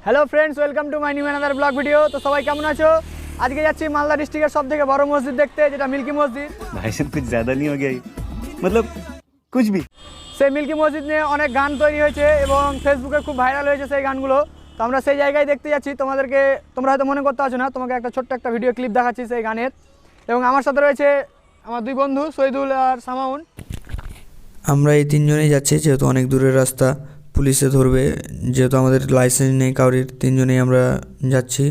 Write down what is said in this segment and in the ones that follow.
Hello friends, welcome to my new another blog video. तो सबाई केमन आछो? आज के जाচ্ছি मालदा डिस्ट्रिक्टेर सबथेके बड़ मस्जिद देखते, जेटा मिल्की मस्जिद। भाई साहब कुछ ज़्यादा नहीं हो गया ये? मतलब कुछ भी। সেই মিল্কি মসজিদ নিয়ে অনেক গান তৈরি হয়েছে এবং ফেসবুকে খুব ভাইরাল হয়েছে সেই গানগুলো। তো আমরা সেই জায়গায় দেখতে যাচ্ছি। তোমরা হয়তো মনে করতে পারছো না, তোমাকে একটা ছোট্ট একটা ভিডিও ক্লিপ দেখাচ্ছি সেই গানের। এবং আমার সাথে রয়েছে আমার দুই বন্ধু শহীদুল আর সামাউন। আমরা এই তিনজনেই যাচ্ছি, যেহেতু অনেক দূরের রাস্তা, পুলিশে ধরবে, যেহেতু আমাদের লাইসেন্স নেই কাউরির, তিনজনেই আমরা যাচ্ছি।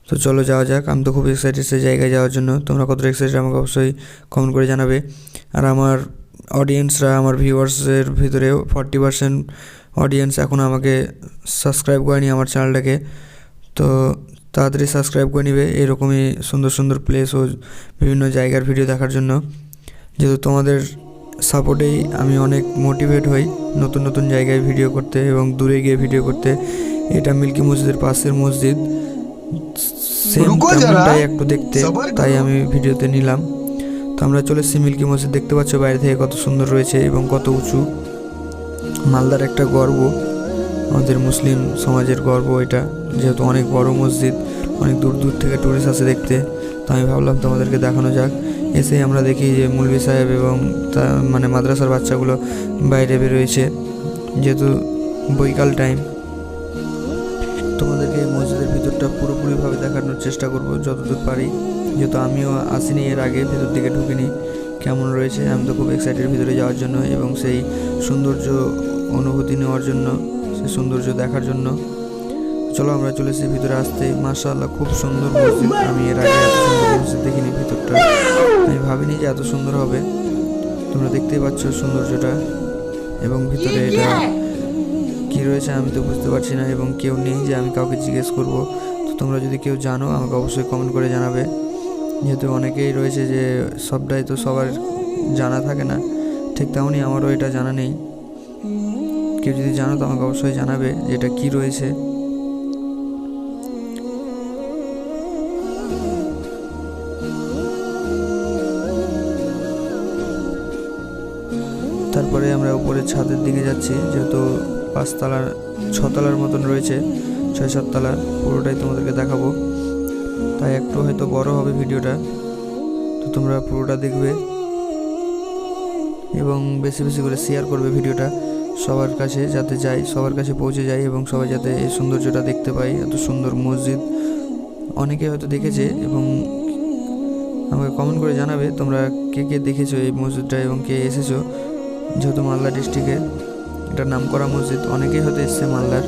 তো চলো যাওয়া যাক। আমি তো খুব এক্সাইটেড সেই জায়গায় যাওয়ার জন্য। তোমরা কতটা এক্সাইটেড আমাকে অবশ্যই কমেন্ট করে জানাবে। আর আমার অডিয়েন্সরা, আমার ভিউয়ার্সের ভিতরেও 40% অডিয়েন্স এখনও আমাকে সাবস্ক্রাইব করেনি আমার চ্যানেলটাকে। তো তাড়াতাড়ি সাবস্ক্রাইব করে নিবে এরকমই সুন্দর সুন্দর প্লেস ও বিভিন্ন জায়গার ভিডিও দেখার জন্য। যেহেতু তোমাদের সাপোর্টেই আমি অনেক মোটিভেট হই নতুন নতুন জায়গায় ভিডিও করতে এবং দূরে গিয়ে ভিডিও করতে। এটা মিল্কি মসজিদের পাশের মসজিদ, সেম তেমনটাই একটু দেখতে, তাই আমি ভিডিওতে নিলাম। তো আমরা চলে এসেছি মিল্কি মসজিদ। দেখতে পাচ্ছ বাইরে থেকে কত সুন্দর রয়েছে এবং কত উঁচু। মালদার একটা গর্ব, আমাদের মুসলিম সমাজের গর্ব এটা, যেহেতু অনেক বড় মসজিদ, অনেক দূর দূর থেকে টুরিস্ট আসে দেখতে। তো আমি ভাবলাম তোমাদেরকে দেখানো যাক। এসেই আমরা দেখি যে মৌলভী সাহেব এবং মানে মাদ্রাসার বাচ্চাগুলো বাইরে বেরোয়েছে, যেহেতু বৈকাল টাইম। তোমাদেরকে মসজিদের ভিতরটা পুরোপুরিভাবে দেখানোর চেষ্টা করব যতদূর পারি, যেহেতু আমিও আসিনি এর আগে, ভিতর দিকে ঢুকিনি। কেমন রয়েছে, আমি তো খুব এক্সাইটেড ভিতরে যাওয়ার জন্য এবং সেই সৌন্দর্য অনুভূতি নেওয়ার জন্য, সেই সৌন্দর্য দেখার জন্য। চলো আমরা চলে এসেছি ভিতরে। আসতে মাশাআল্লাহ খুব সুন্দর মসজিদ। আমি এর আগে এত সুন্দর মসজিদ দেখিনি। ভিতরটা আমি ভাবিনি যে এত সুন্দর হবে। তোমরা দেখতেই পাচ্ছ সৌন্দর্যটা এবং ভিতরে এটা কী রয়েছে আমি তো বুঝতে পারছি না এবং কেউ নেই যে আমি কাউকে জিজ্ঞেস করব। তো তোমরা যদি কেউ জানো আমাকে অবশ্যই কমেন্ট করে জানাবে, যেহেতু অনেকেই রয়েছে যে সবটাই তো সবার জানা থাকে না, ঠিক তেমনই আমারও এটা জানা নেই। কেউ যদি জানো তো আমাকে অবশ্যই জানাবে যে এটা কী রয়েছে। তারপরে আমরা উপরে ছাদের দিকে যাচ্ছি, যেহেতু 6 তলার মতন রয়েছে, 6-7 তলা, পুরোটাই তোমাদেরকে দেখাবো। তাই একটু হয়তো বড় হবে ভিডিওটা, তো তোমরা পুরোটা দেখবে এবং বেশি বেশি করে শেয়ার করবে ভিডিওটা সবার কাছে, যাতে সবার কাছে পৌঁছে যায় এবং সবাই যাতে এই সৌন্দর্যটা দেখতে পায়। এত সুন্দর মসজিদ অনেকে হয়তো দেখেছে এবং আমাকে কমেন্ট করে জানাবে তোমরা কে কে দেখেছো এই মসজিদটা এবং কে এসেছো। যেহেতু মালদা ডিস্ট্রিক্টে এটা নামকরা মসজিদ, অনেকেই হয়তো এসছে মালদা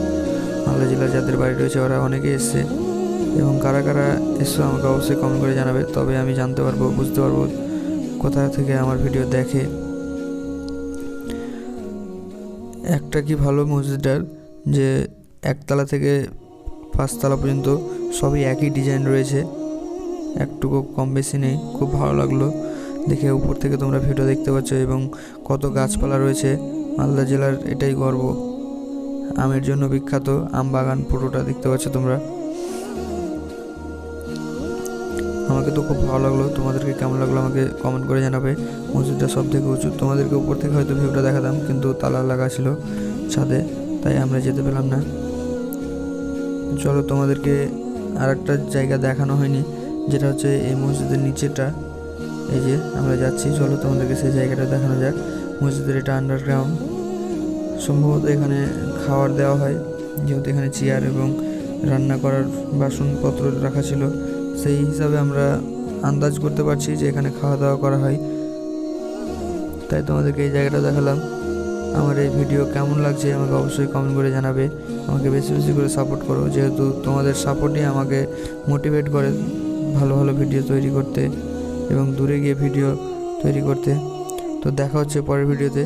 জেলার যাদের বাড়ি রয়েছে ওরা অনেকেই এসছে এবং কারা কারা এসছো আমাকে অবশ্যই কমেন্ট করে জানাবে, তবে আমি জানতে পারবো, বুঝতে পারবো কোথা থেকে আমার ভিডিও দেখে। একটা কি ভালো মসজিদটার যে 1 তলা থেকে 5 তলা পর্যন্ত সবই একই ডিজাইন রয়েছে, একটুকু কম বেশি নেই। খুব ভালো লাগলো দেখে। উপর থেকে তোমরা ভিডিও দেখতে পাচ্ছ এবং কত গাছপালা রয়েছে। মালদা জেলার এটাই গর্ব, আমের জন্য বিখ্যাত, আম বাগান পুরোটা দেখতে পাচ্ছ তোমরা। আমাকে তো খুব ভালো লাগলো। তোমাদেরকে কেমন লাগলো আমাকে কমেন্ট করে জানাবে। মসজিদটা সব থেকে উঁচু। তোমাদেরকে উপর থেকে হয়তো ভিউটা দেখাতাম, কিন্তু তালা লাগা ছিল ছাদে, তাই আমরা যেতে পেলাম না। চলো তোমাদেরকে আর একটা জায়গা দেখানো হয়নি, যেটা হচ্ছে এই মসজিদের নিচেটা। এই যে আমরা যাচ্ছি, চলো তোমাদেরকে সেই জায়গাটা দেখানো যাক। মসজিদের এটা আন্ডারগ্রাউন্ড, সম্ভবত এখানে খাবার দেওয়া হয়, যেহেতু এখানে চেয়ার এবং রান্না করার বাসনপত্র রাখা ছিল, সেই হিসাবে আমরা আন্দাজ করতে পারছি যে এখানে খাওয়া দাওয়া করা হয়। তাই তোমাদেরকে এই জায়গাটা দেখালাম। আমার এই ভিডিও কেমন লাগছে আমাকে অবশ্যই কমেন্ট করে জানাবে। আমাকে বেশি বেশি করে সাপোর্ট করো, যেহেতু তোমাদের সাপোর্টই আমাকে মোটিভেট করে ভালো ভালো ভিডিও তৈরি করতে এবং দূরে গিয়ে ভিডিও তৈরি করতে। তো দেখা হচ্ছে পরের ভিডিওতে।